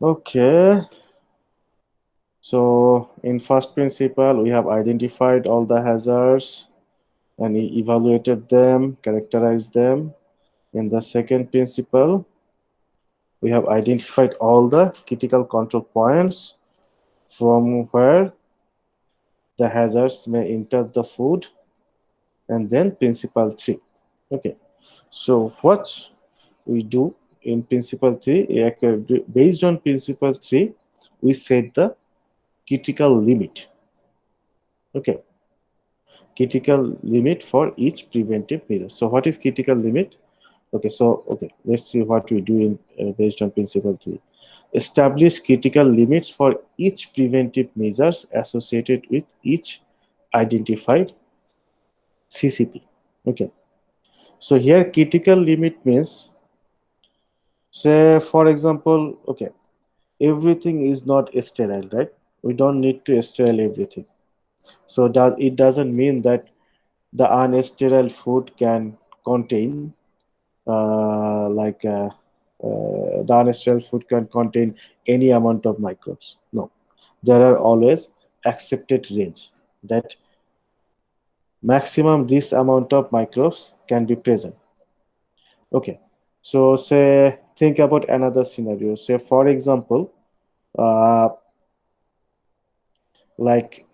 Okay. So in first principle, we have identified all the hazards and evaluated them, characterized them. In the second principle, we have identified all the critical control points from where the hazards may enter the food. And then principle 3. Okay. So what we do in principle 3, based on principle 3, we set the critical limit. Okay. Critical limit for each preventive measure. So what is critical limit? Okay, so let's see what we do in based on principle 3. Establish critical limits for each preventive measures associated with each identified CCP. Okay, so here critical limit means, say for example, okay, everything is not sterile, right? We don't need to sterile everything. So that it doesn't mean that the unsterile food can contain the unsterile food can contain any amount of microbes. No, there are always accepted range that maximum this amount of microbes can be present. Okay, so say think about another scenario. Say for example, uh, like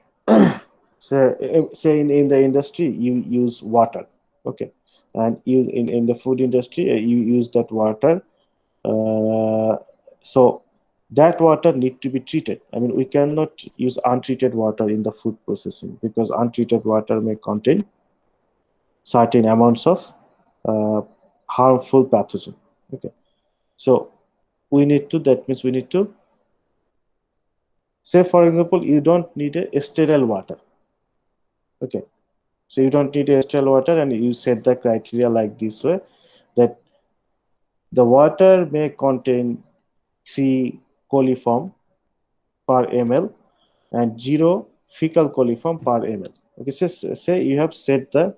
say in the industry you use water. Okay, and you in the food industry you use that water. So that water need to be treated. I mean, we cannot use untreated water in the food processing because untreated water may contain certain amounts of uh, harmful pathogen. Okay, so that means we need to say, for example, you don't need a sterile water. Okay, so you don't need a sterile water, and you set the criteria like this way, that the water may contain 3 coliform per ml, and 0 fecal coliform per ml. Okay, so say you have set the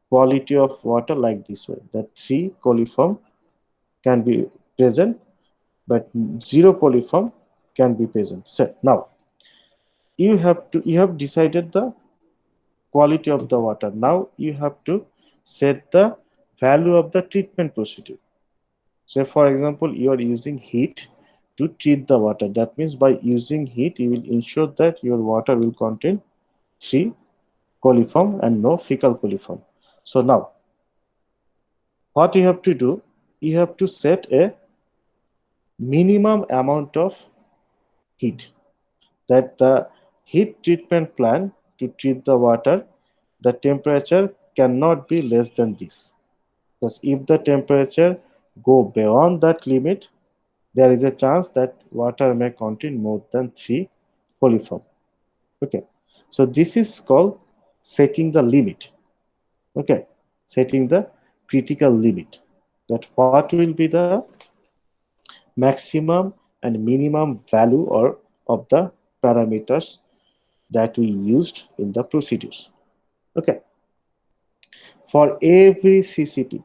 quality of water like this way, that 3 coliform can be present, but 0 coliform can be present. So now you have decided the quality of the water. Now you have to set the value of the treatment procedure. So for example, you are using heat to treat the water. That means by using heat, you will ensure that your water will contain 3 coliform and no fecal coliform. So now, what you have to do, you have to set a minimum amount of heat, that the heat treatment plan to treat the water, the temperature cannot be less than this. Because if the temperature go beyond that limit, there is a chance that water may contain more than 3 coliform. Okay, so this is called setting the limit. Okay, setting the critical limit, that what will be the maximum and minimum value or of the parameters that we used in the procedures. Okay, for every ccp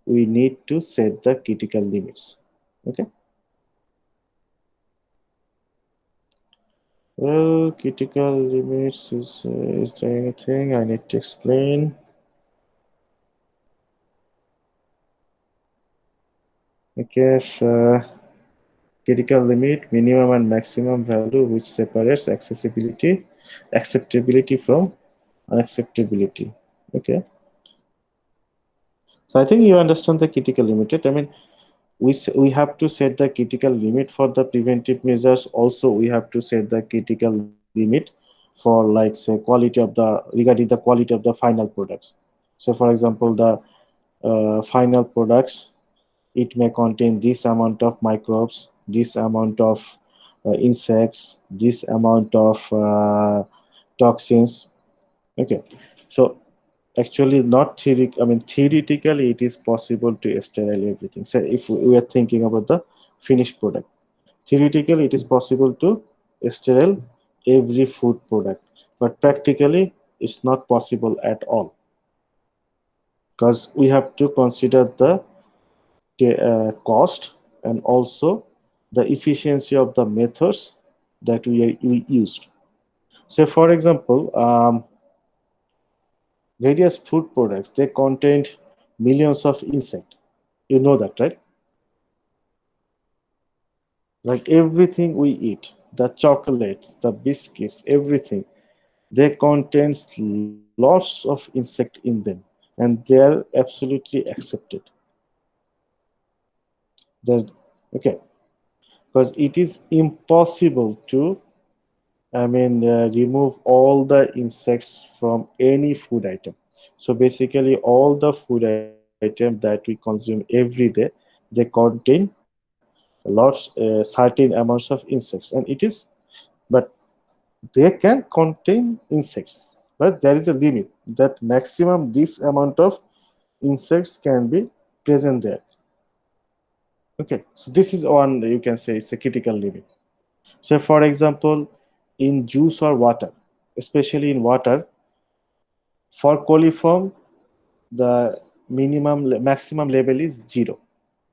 we need to set the critical limits. Okay, well, critical limits is there anything I need to explain? I guess critical limit, minimum and maximum value, which separates acceptability from unacceptability. Okay, so I think you understand the critical limit. I mean, we have to set the critical limit for the preventive measures. Also, we have to set the critical limit for, like, say, quality of the regarding the quality of the final products. So, for example, the final products, it may contain this amount of microbes, this amount of insects, this amount of toxins. Okay, so actually not theoretic. I mean, theoretically, it is possible to sterile everything. So if we are thinking about the finished product, theoretically, it is possible to sterile every food product, but practically, it's not possible at all, because we have to consider the cost and also the efficiency of the methods that we used. So, for example, various food products, they contained millions of insects. You know that, right? Like everything we eat, the chocolates, the biscuits, everything, they contains lots of insect in them, and they are absolutely accepted. They're, okay, because it is impossible to, I mean, remove all the insects from any food item. So basically, all the food items that we consume every day, they contain lots, certain amounts of insects, and it is, but they can contain insects, but there is a limit that maximum this amount of insects can be present there. Okay, so this is one, you can say, it's a critical limit. So, for example, in juice or water, especially in water, for coliform, the maximum level is 0.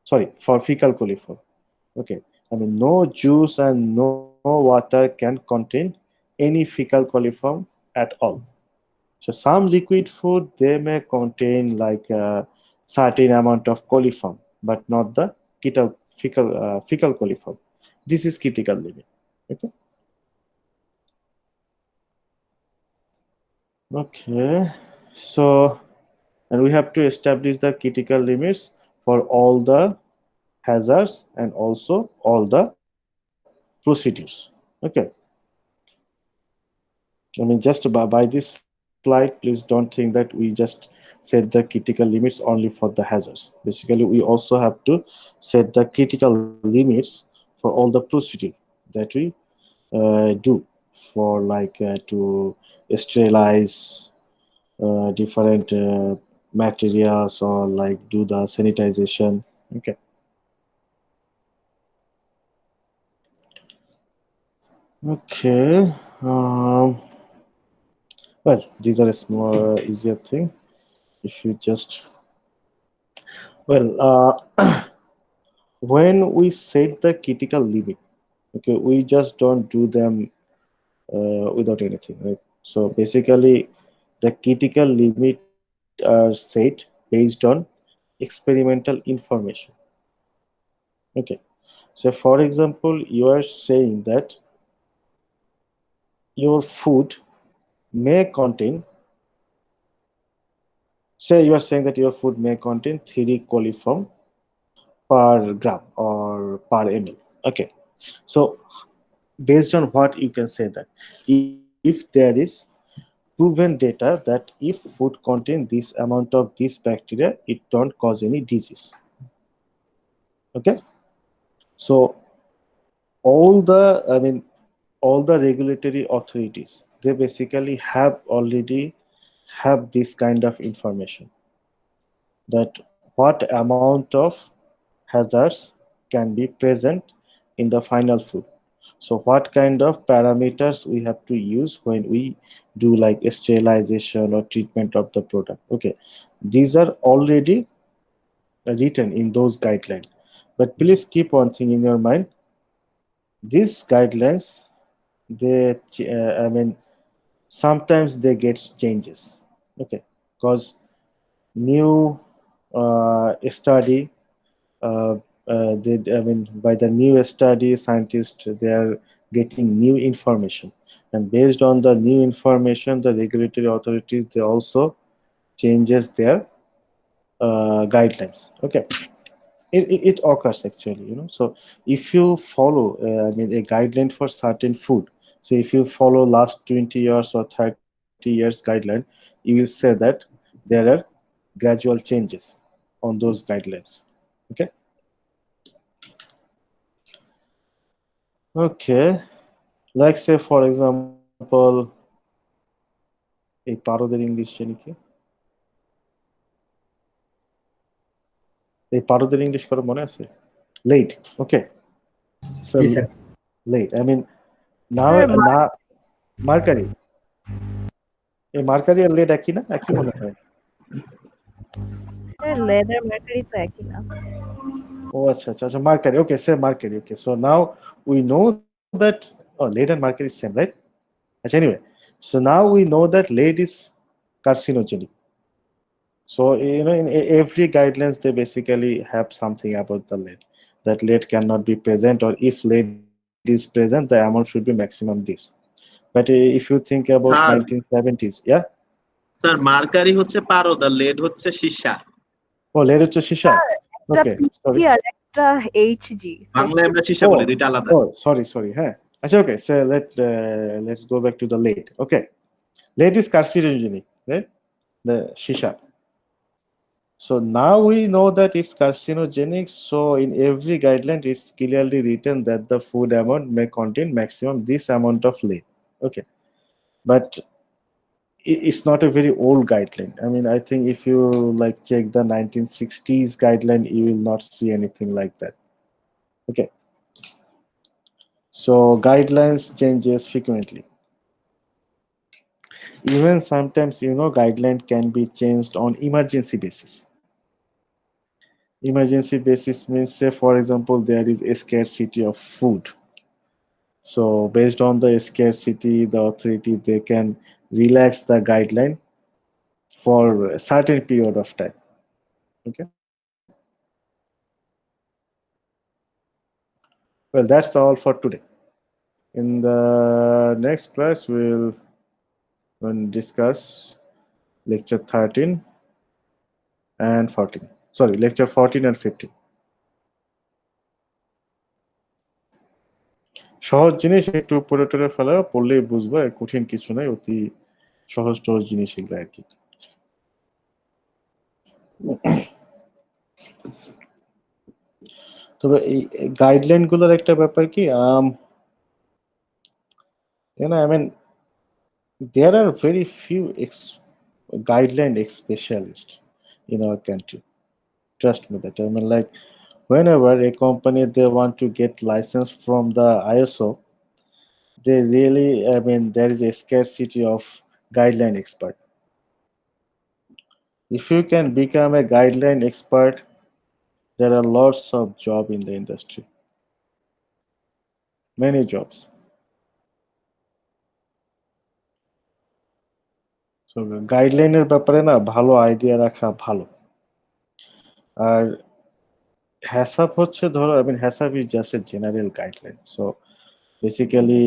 Sorry, for fecal coliform. Okay, I mean, no juice and no water can contain any fecal coliform at all. So some liquid food, they may contain like a certain amount of coliform, but not the fecal coliform. This is critical limit. Okay. Okay. So, and we have to establish the critical limits for all the hazards and also all the procedures. Okay. I mean, just by this slide, please don't think that we just set the critical limits only for the hazards. Basically, we also have to set the critical limits for all the procedure that we do for, like, to sterilize different materials, or like do the sanitization. Okay. Okay. Well, these are a small easier thing. If you just well, when we set the critical limit, okay, we just don't do them without anything, right? So basically, the critical limit are set based on experimental information. Okay. So, for example, you are saying that your food may contain, say, you are saying that your food may contain 3 coliform per gram or per ml. Okay. So, based on what you can say that if there is proven data that if food contain this amount of this bacteria, it don't cause any disease. Okay. So all the regulatory authorities, they basically have already have this kind of information, that what amount of hazards can be present in the final food. So what kind of parameters we have to use when we do like sterilization or treatment of the product. Okay, these are already written in those guidelines. But please keep one thing in your mind: these guidelines, sometimes they get changes. Okay, because new study, uh, by the new study, scientists, they are getting new information, and based on the new information, the regulatory authorities, they also changes their guidelines. Okay, it occurs actually, so if you follow a guideline for certain food, so if you follow last 20 years or 30 years guideline, you will say that there are gradual changes on those guidelines. Okay. Okay, like say for example, এই পারদের English জানি কি, এই পারদের English করে মনে আছে? Late. Okay, so জি sir. late, now sir না mercury, এই mercury আর lead একই না, একই মনে হয়। স্যার লেড আর মার্কারি তো একই না। Oh, acha, mercury. Okay, say mercury. Okay, so now we know that lead and mercury is same, right? Anyway, so now we know that lead is carcinogenic. So in every guidelines they basically have something about the lead, that lead cannot be present, or if lead is present, the amount should be maximum this. But if you think about sir 1970s, yeah. Sir mercury হচ্ছে পারদ আর lead হচ্ছে সীসা। Oh, lead হচ্ছে সীসা। একটা Okay, sorry. PG আর একটা Hg. বাংলায় আমরা সীসা বলি, দুইটা আলাদা। Oh, sorry. হ্যাঁ, আচ্ছা, okay. So let's go back to the lead. Okay, lead is carcinogenic, right? The shisha. So now we know that it's carcinogenic. So in every guideline, it's clearly written that the food amount may contain maximum this amount of lead. Okay, but it's not a very old guideline. I think if you like check the 1960s guideline, you will not see anything like that. Okay. So guidelines changes frequently. Even sometimes, guideline can be changed on emergency basis. Emergency basis means, say for example, there is a scarcity of food. So based on the scarcity, the authority, they can relax the guideline for a certain period of time. Okay. Well, that's all for today. In the next class, we'll discuss lecture 13 and 14. Sorry, lecture 14 and 15. সহজ জিনিস একটু উপরে টরে ফেলা, পড়লেই বুঝবা, কঠিন কিছু নাই, অতি সহজ সহজ জিনিস এগুলো আর কি। তবে এই গাইডলাইন গুলোর একটা ব্যাপার কি, there are very few guideline specialists in our country. Trust me that. Like whenever a company they want to get license from the ISO, they really, I mean, there is a scarcity of guideline expert. If you can become a guideline expert, there are lots of job in the industry, many jobs. So গাইডলাইনের ব্যাপারে না ভালো idea রাখা ভালো। আর হ্যাসাপ হচ্ছে ধরো, I mean হ্যাসাপ is just a general guideline. So basically,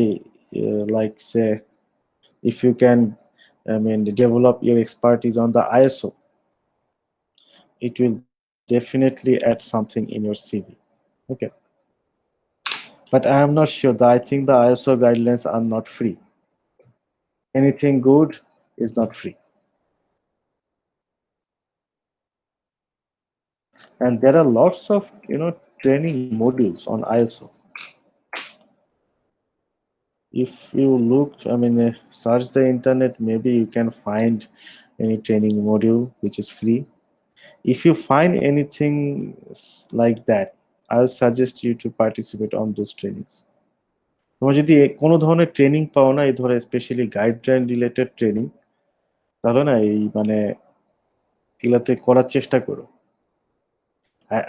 like say, if you can, I mean, develop your expertise on the ISO, it will definitely add something in your CV. Okay. But I am not sure. I think the ISO guidelines are not free. Anything good is not free. And there are lots of, training modules on ISO. If you look, I mean, search the internet, maybe you can find any training module which is free. If you find anything like that, I'll suggest you to participate on those trainings. তোমরা যদি কোনো ধরনের training পাও না, এই ধরো specially guideline related training, তাহলে না এই মানে এগুলাতে করার চেষ্টা করো।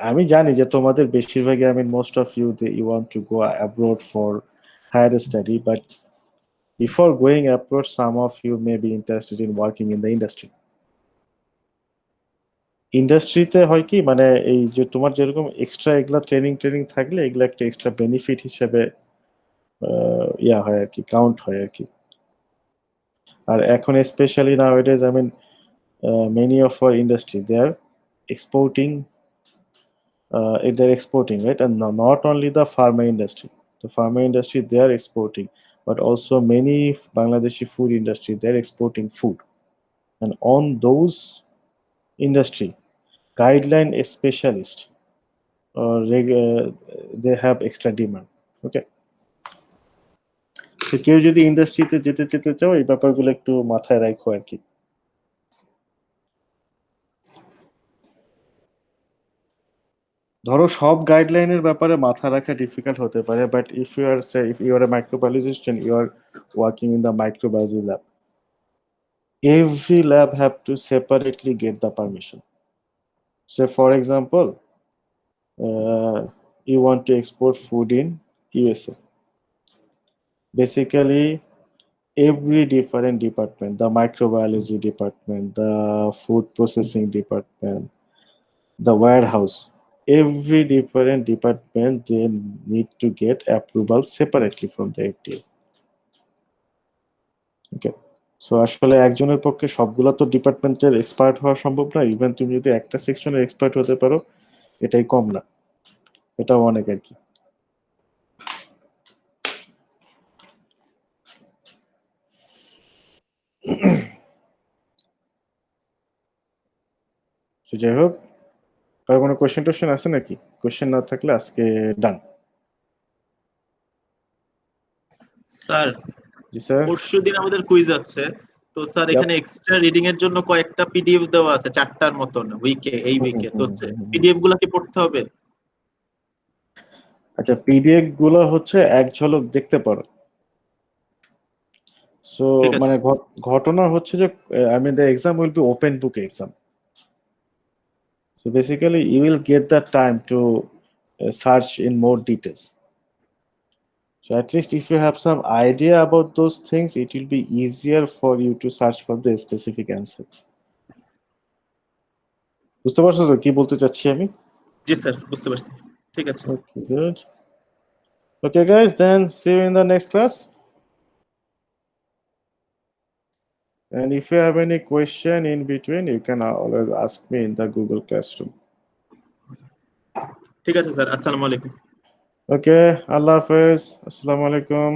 আমি জানি যে তোমাদের বেশিরভাগই, I mean most of you, you want to go abroad for higher study, but before going abroad, some of you may be interested in working in the industry. ইন্ডাস্ট্রিতে হয় কি, মানে এই যে তোমার যেরকম এক্সট্রা এগুলা ট্রেনিং থাকলে এগুলা একটা এক্সট্রা বেনিফিট হিসেবে ইয়া হয় আর কি, কাউন্ট হয় আর কি। আর এখন specially নাওয়াডেজ, I mean many of our industry, they're exporting, right? And not only the pharma industry. The pharma industry, they are exporting, but also many Bangladeshi food industry, they're exporting food. And on those industry, guideline specialist, they have extra demand. Okay. তো কেউ যদি ইন্ডাস্ট্রিতে যেতে চাও, এই ব্যাপারগুলো একটু মাথায় রাখো আর কি। ধরো সব গাইডলাইনের ব্যাপারে মাথা রাখা ডিফিকাল্ট হতে পারে, but if you are a microbiologist and you are working in the microbiology lab, every lab have to separately get the permission. Say for example, you want to export food in USA. Basically, every different department, the microbiology department, the food processing department, the warehouse, every different department, they need to get approval separately from the FDA. Okay. So আসলে একজনের পক্ষে সবগুলা তো ডিপার্টমেন্টের expert হওয়া সম্ভব না। Even তুমি যদি একটা সেকশনের এক্সপার্ট হতে পারো, এটাই কম না, এটাও অনেক আর কি। যাই হোক, আর কোনো কোয়েশ্চেন আছে নাকি? কোয়েশ্চেন না থাকলে আজকে ডান। স্যার, জি স্যার। পরশুদিন আমাদের কুইজ আছে, তো স্যার এখানে এক্সট্রা রিডিং এর জন্য কয়েকটা পিডিএফ দেওয়া আছে, 4টার মতন এই উইকে। তো পিডিএফ গুলা কি পড়তে হবে? আচ্ছা, পিডিএফ গুলো হচ্ছে এক ঝলক দেখতে পারো। সো মানে ঘটনা হচ্ছে যে, I mean the exam will be open book exam. So basically you will get the time to search in more details. So at least if you have some idea about those things, it will be easier for you to search for the specific answer. বুঝতে পারছো তো কি বলতে চাচ্ছি আমি? জি sir, বুঝতে পারছি। ঠিক আছে। Okay, good. Okay guys, then see you in the next class. And if you have any question in between, you can always ask me in the Google Classroom. ঠিক আছে স্যার, আসসালামু আলাইকুম। Okay, Allah Hafiz. Assalamu alaikum.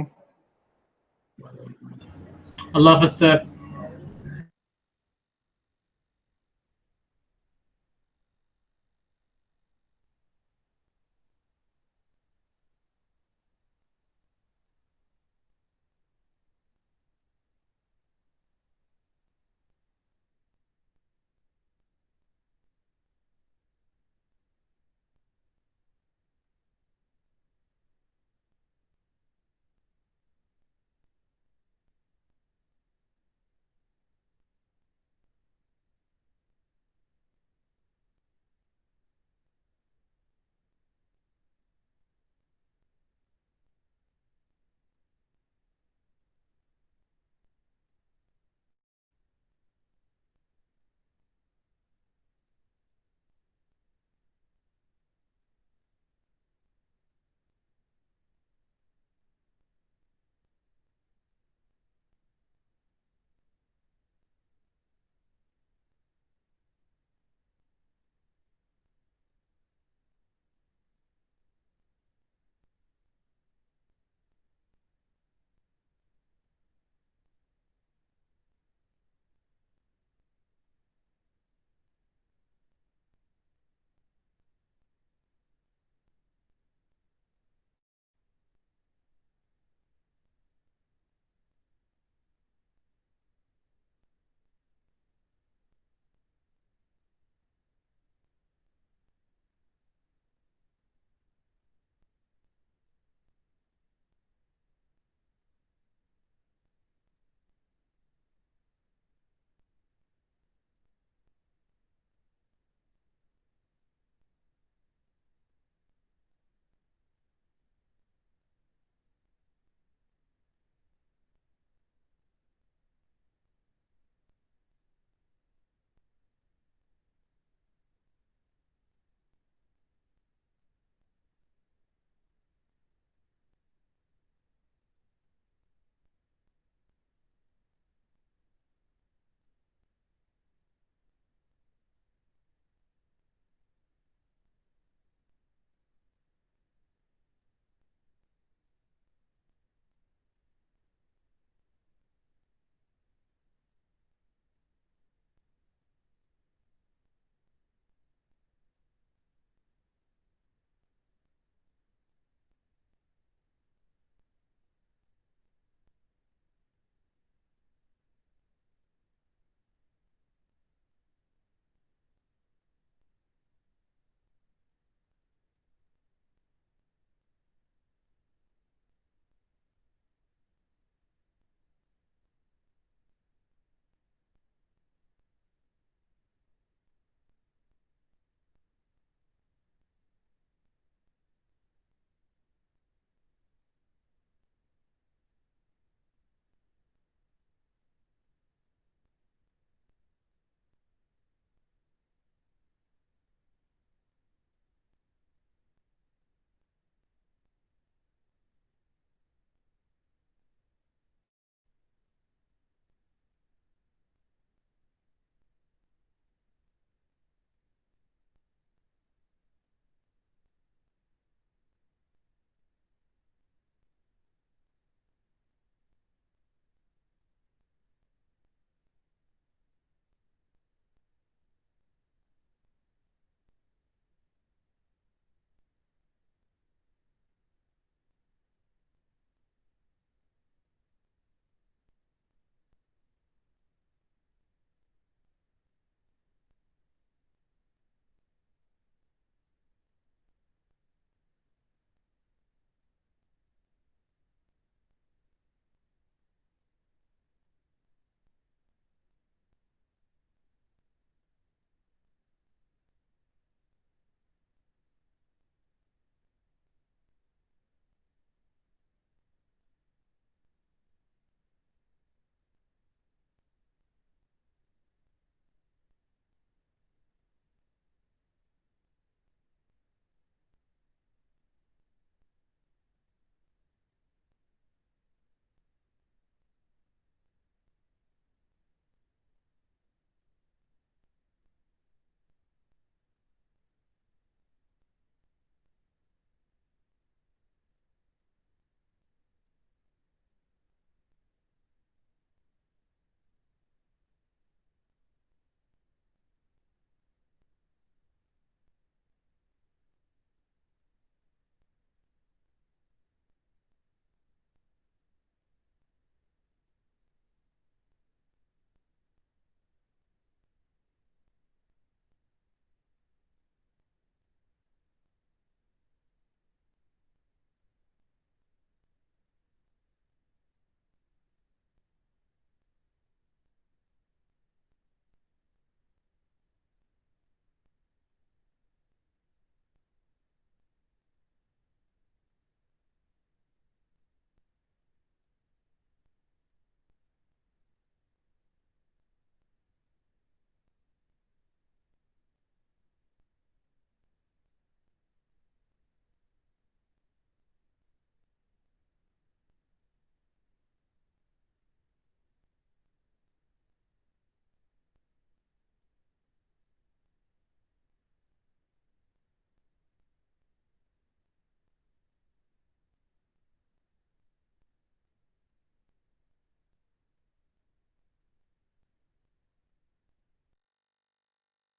আল্লাহ হাফেজ sir.